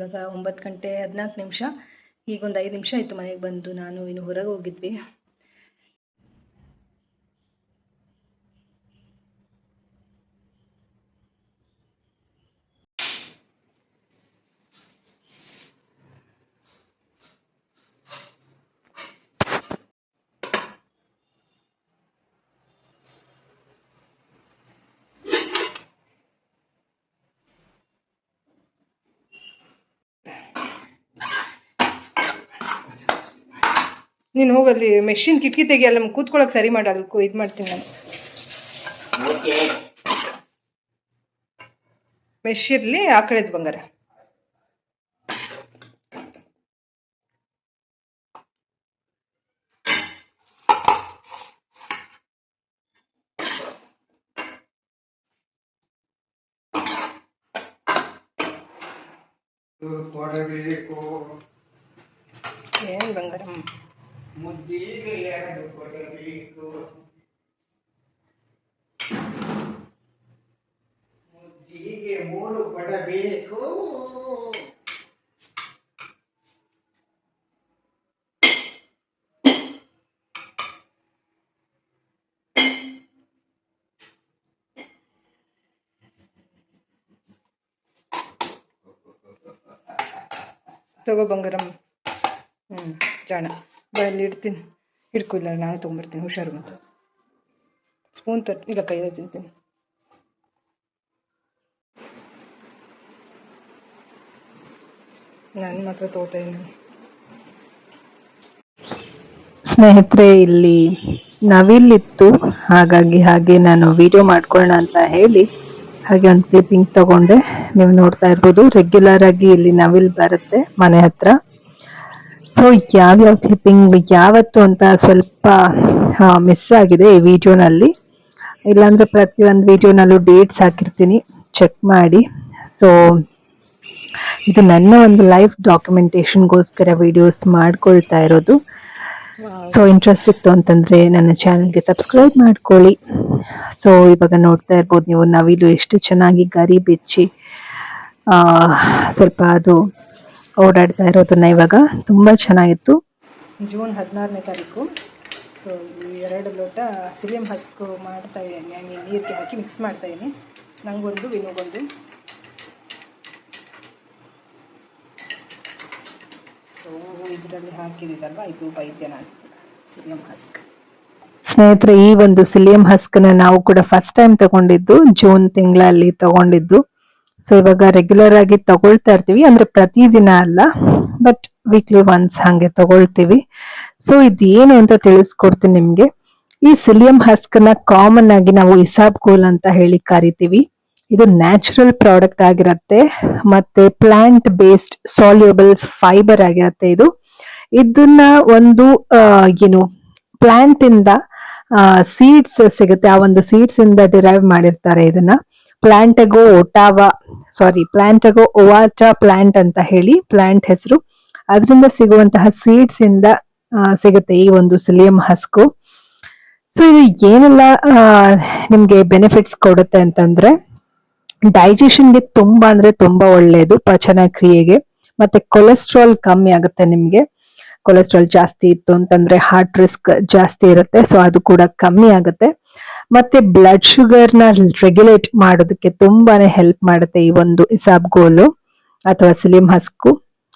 ಇವಾಗ 9 ಗಂಟೆ 14 ನಿಮಿಷ. ಈಗ ಒಂದು 5 ನಿಮಿಷ ಆಯಿತು ಮನೆಗೆ ಬಂದು. ನಾನು ಇನ್ನು ಹೊರಗೆ ಹೋಗಿದ್ವಿ. ನೀನು ಹೋಗಲ್ಲಿ ಮೆಷಿನ್ ಕಿಟಕಿ ತೆಗಿ, ಅಲ್ಲ ಕೂತ್ಕೊಳ್ಳೋಕೆ ಸರಿ ಮಾಡಲ್ಲ, ಇದು ಮಾಡ್ತೀನಿ ನಾನು. ಮೆಶ್ ಇರಲಿ ಆ ಕಡೆದು ಬಂಗಾರ. ಏನು ಬಂಗಾರ? ಮುದ್ದಿಗೆ 2 ಕೊಡಬೇಕು, ಮುದ್ದಿಗೆ 3 ಕೊಡಬೇಕು. ತಗೋ ಬಂಗಾರಮ್ಮ. ಜಾಣ ಬಲ್ಲಿ ಇಡ್ತೀನಿ, ಹಿಡ್ಕೊಲ್ಲ, ನಾನು ತೊಗೊಂಬರ್ತೀನಿ. ಹುಷಾರು. ಮತ್ತು ಸ್ಪೂನ್ ಈಗ ಕೈಯಲ್ಲಿ ತಿಂತೀನಿ. ನಾನು ಮಾತ್ರ ತಗೋತಾ ಇದ್ದೀನಿ. ಸ್ನೇಹಿತರೆ, ಇಲ್ಲಿ ನವಿಲಿತ್ತು, ಹಾಗೆ ನಾನು ವಿಡಿಯೋ ಮಾಡ್ಕೊಳ್ಳೋಣ ಅಂತ ಹೇಳಿ ಹಾಗೆ ಒಂದು ಕ್ಲಿಪ್ಪಿಂಗ್ ತಗೊಂಡೆ. ನೀವು ನೋಡ್ತಾ ಇರ್ಬೋದು, ರೆಗ್ಯುಲರ್ ಆಗಿ ಇಲ್ಲಿ ನವಿಲ್ ಬರುತ್ತೆ ಮನೆ ಹತ್ರ. ಸೊ ಯಾವ್ಯಾವ ಕ್ಲಿಪ್ಪಿಂಗ್ ಯಾವತ್ತು ಅಂತ ಸ್ವಲ್ಪ ಮಿಸ್ ಆಗಿದೆ ಈ ವಿಡಿಯೋನಲ್ಲಿ. ಇಲ್ಲಾಂದ್ರೆ ಪ್ರತಿಯೊಂದು ವಿಡಿಯೋನಲ್ಲೂ ಡೇಟ್ಸ್ ಹಾಕಿರ್ತೀನಿ, ಚೆಕ್ ಮಾಡಿ. ಸೊ ಇದು ನನ್ನ ಒಂದು ಲೈಫ್ ಡಾಕ್ಯುಮೆಂಟೇಶನ್ಗೋಸ್ಕರ ವಿಡಿಯೋಸ್ ಮಾಡ್ಕೊಳ್ತಾ ಇರೋದು. ಸೊ ಇಂಟ್ರೆಸ್ಟ್ ಇತ್ತು ಅಂತಂದರೆ ನನ್ನ ಚಾನಲ್ಗೆ ಸಬ್ಸ್ಕ್ರೈಬ್ ಮಾಡ್ಕೊಳ್ಳಿ. ಸೊ ಇವಾಗ ನೋಡ್ತಾ ಇರ್ಬೋದು ನೀವು, ನವಿಲು ಎಷ್ಟು ಚೆನ್ನಾಗಿ ಗರಿ ಬಿಚ್ಚಿ ಸ್ವಲ್ಪ ಅದು ಓಡಾಡ್ತಾ ಇರೋದನ್ನ ಇವಾಗ ತುಂಬ ಚೆನ್ನಾಗಿತ್ತು. ಜೂನ್ 16ನೇ ತಾರೀಕು. ಸೊ 2 ಲೋಟ ಸಿಲಿಯಂ ಹಸ್ಕು ಮಾಡ್ತಾ ಇದ್ದೀನಿ. ಐ ಮೀನ್ ನೀರಿಗೆ ಹಾಕಿ ಮಿಕ್ಸ್ ಮಾಡ್ತಾ ಇದ್ದೀನಿ. ನನಗೊಂದು, ವಿನುಗೊಂದು. ಸೊ ಇದರಲ್ಲಿ ಹಾಕಿದ್ದೀನಲ್ವ, ಇದು ವೈದ್ಯನಾಥ್ ಸಿಲಿಯಂ ಹಸ್ಕ್. ಸ್ನೇಹಿತರೆ, ಈ ಒಂದು ಸಿಲಿಯಂ ಹಸ್ಕನ್ನ ನಾವು ಕೂಡ ಫಸ್ಟ್ ಟೈಮ್ ತಗೊಂಡಿದ್ದು ಜೂನ್ ತಿಂಗಳಲ್ಲಿ ತಗೊಂಡಿದ್ದು. ಸೊ ಇವಾಗ ರೆಗ್ಯುಲರ್ ಆಗಿ ತಗೊಳ್ತಾ ಇರ್ತೀವಿ, ಅಂದ್ರೆ ಪ್ರತಿದಿನ ಅಲ್ಲ, ಬಟ್ ವೀಕ್ಲಿ ಒನ್ಸ್ ಹಾಗೆ ತಗೊಳ್ತೀವಿ. ಸೊ ಇದೇನು ಅಂತ ತಿಳಿಸ್ಕೊಡ್ತೀನಿ ನಿಮ್ಗೆ. ಈ ಸಿಲಿಯಂ ಹಸ್ಕನ್ನ ಕಾಮನ್ ಆಗಿ ನಾವು ಇಸಾಬ್ಗೋಲ್ ಅಂತ ಹೇಳಿ ಕರಿತೀವಿ. ಇದು ನ್ಯಾಚುರಲ್ ಪ್ರಾಡಕ್ಟ್ ಆಗಿರತ್ತೆ, ಮತ್ತೆ ಪ್ಲಾಂಟ್ ಬೇಸ್ಡ್ ಸಾಲ್ಯೂಬಲ್ ಫೈಬರ್ ಆಗಿರತ್ತೆ. ಇದನ್ನ ಒಂದು ಏನು ಪ್ಲಾಂಟ್ ಇಂದ ಸೀಡ್ಸ್ ಸಿಗುತ್ತೆ, ಆ ಒಂದು ಸೀಡ್ಸ್ ಇಂದ ಡಿರೈವ್ ಮಾಡಿರ್ತಾರೆ ಇದನ್ನ. ಪ್ಲಾಂಟೆಗೋ ಓವಾಟಾ ಪ್ಲಾಂಟ್ ಅಂತ ಹೇಳಿ ಪ್ಲಾಂಟ್ ಹೆಸರು. ಅದರಿಂದ ಸಿಗುವಂತಹ ಸೀಡ್ಸ್ ಇಂದ ಸಿಗುತ್ತೆ ಈ ಒಂದು ಸಿಲಿಯಂ ಹಸ್ಕು. ಸೊ ಇದು ಏನೆಲ್ಲ ನಿಮ್ಗೆ ಬೆನಿಫಿಟ್ಸ್ ಕೊಡುತ್ತೆ ಅಂತಂದ್ರೆ, ಡೈಜೆಷನ್ಗೆ ತುಂಬಾ ಅಂದ್ರೆ ತುಂಬಾ ಒಳ್ಳೆಯದು, ಪಚನ ಕ್ರಿಯೆಗೆ. ಮತ್ತೆ ಕೊಲೆಸ್ಟ್ರಾಲ್ ಕಮ್ಮಿ ಆಗುತ್ತೆ ನಿಮ್ಗೆ. ಕೊಲೆಸ್ಟ್ರಾಲ್ ಜಾಸ್ತಿ ಇತ್ತು ಅಂತಂದ್ರೆ ಹಾರ್ಟ್ ರಿಸ್ಕ್ ಜಾಸ್ತಿ ಇರುತ್ತೆ, ಸೊ ಅದು ಕೂಡ ಕಮ್ಮಿ ಆಗುತ್ತೆ. ಮತ್ತೆ ಬ್ಲಡ್ ಶುಗರ್ ನ ರೆಗ್ಯುಲೇಟ್ ಮಾಡೋದಕ್ಕೆ ತುಂಬಾನೇ ಹೆಲ್ಪ್ ಮಾಡುತ್ತೆ ಈ ಒಂದು ಇಸಾಬ್ಗೋಲು ಅಥವಾ ಸಿಲಿಯಂ ಹಸ್ಕು.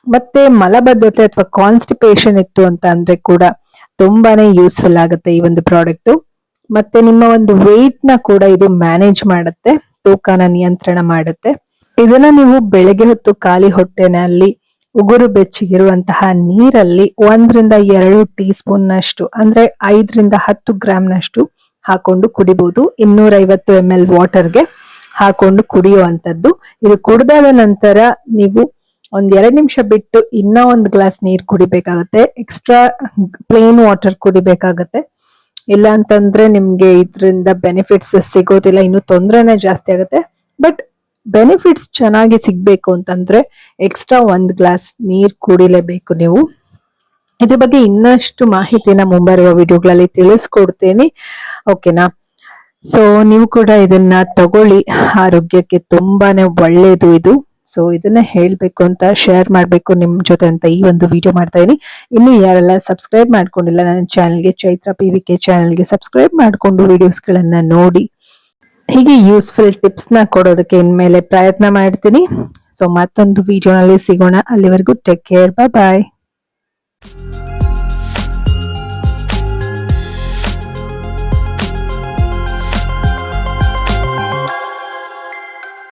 ಮತ್ತೆ ಮಲಬದ್ಧತೆ ಅಥವಾ ಕಾನ್ಸ್ಟಿಪೇಷನ್ ಇತ್ತು ಅಂತ ಅಂದ್ರೆ ಕೂಡ ತುಂಬಾನೇ ಯೂಸ್ಫುಲ್ ಆಗುತ್ತೆ ಈ ಒಂದು ಪ್ರಾಡಕ್ಟ್. ಮತ್ತೆ ನಿಮ್ಮ ಒಂದು ವೇಟ್ ನ ಕೂಡ ಇದು ಮ್ಯಾನೇಜ್ ಮಾಡುತ್ತೆ, ತೂಕನ ನಿಯಂತ್ರಣ ಮಾಡುತ್ತೆ. ಇದನ್ನ ನೀವು ಬೆಳಗ್ಗೆ ಹೊತ್ತು ಖಾಲಿ ಹೊಟ್ಟೆನಲ್ಲಿ ಉಗುರು ಬೆಚ್ಚಗಿರುವಂತಹ ನೀರಲ್ಲಿ 1 ರಿಂದ 2 ಟೀ ಸ್ಪೂನ್ ನಷ್ಟು, ಅಂದ್ರೆ 5 ರಿಂದ 10 ಗ್ರಾಮ್ ನಷ್ಟು ಹಾಕೊಂಡು ಕುಡಿಬಹುದು. 250 ml ವಾಟರ್ಗೆ ಹಾಕೊಂಡು ಕುಡಿಯುವಂತದ್ದು. ಇದು ಕುಡಿದಾದ ನಂತರ ನೀವು 1-2 ನಿಮಿಷ ಬಿಟ್ಟು ಇನ್ನೂ 1 ಗ್ಲಾಸ್ ನೀರು ಕುಡಿಬೇಕಾಗತ್ತೆ. ಎಕ್ಸ್ಟ್ರಾ ಪ್ಲೇನ್ ವಾಟರ್ ಕುಡಿಬೇಕಾಗತ್ತೆ. ಇಲ್ಲ ಅಂತಂದ್ರೆ ನಿಮ್ಗೆ ಇದರಿಂದ ಬೆನಿಫಿಟ್ಸ್ ಸಿಗೋದಿಲ್ಲ, ಇನ್ನು ತೊಂದರೆನೇ ಜಾಸ್ತಿ ಆಗುತ್ತೆ. ಬಟ್ ಬೆನಿಫಿಟ್ಸ್ ಚೆನ್ನಾಗಿ ಸಿಗ್ಬೇಕು ಅಂತಂದ್ರೆ ಎಕ್ಸ್ಟ್ರಾ 1 ಗ್ಲಾಸ್ ನೀರ್ ಕುಡಿಲೇಬೇಕು ನೀವು. ಇದ್ರ ಬಗ್ಗೆ ಇನ್ನಷ್ಟು ಮಾಹಿತಿನ ಮುಂಬರುವ ವಿಡಿಯೋಗಳಲ್ಲಿ ತಿಳಿಸ್ಕೊಡ್ತೇನೆ, ಓಕೆನಾ? ಸೊ ನೀವು ಕೂಡ ಇದನ್ನ ತಗೊಳ್ಳಿ, ಆರೋಗ್ಯಕ್ಕೆ ತುಂಬಾನೇ ಒಳ್ಳೇದು ಇದು. ಸೊ ಇದನ್ನ ಹೇಳಬೇಕು ಅಂತ, ಶೇರ್ ಮಾಡಬೇಕು ನಿಮ್ಮ ಜೊತೆ ಅಂತ ಈ ಒಂದು ವಿಡಿಯೋ ಮಾಡ್ತಾ ಇದೀನಿ. ಇನ್ನು ಯಾರೆಲ್ಲ ಸಬ್ಸ್ಕ್ರೈಬ್ ಮಾಡ್ಕೊಂಡಿಲ್ಲ ನನ್ನ ಚಾನಲ್ಗೆ, ಚೈತ್ರ PVK ಚಾನಲ್ಗೆ ಸಬ್ಸ್ಕ್ರೈಬ್ ಮಾಡಿಕೊಂಡು ವಿಡಿಯೋಸ್ಗಳನ್ನ ನೋಡಿ. ಹೀಗೆ ಯೂಸ್ಫುಲ್ ಟಿಪ್ಸ್ ನ ಕೊಡೋದಕ್ಕೆ ಇನ್ಮೇಲೆ ಪ್ರಯತ್ನ ಮಾಡ್ತೀನಿ. ಸೊ ಮತ್ತೊಂದು ವಿಡಿಯೋನಲ್ಲಿ ಸಿಗೋಣ. ಅಲ್ಲಿವರೆಗೂ ಟೇಕ್ ಕೇರ್, ಬಾಯ್.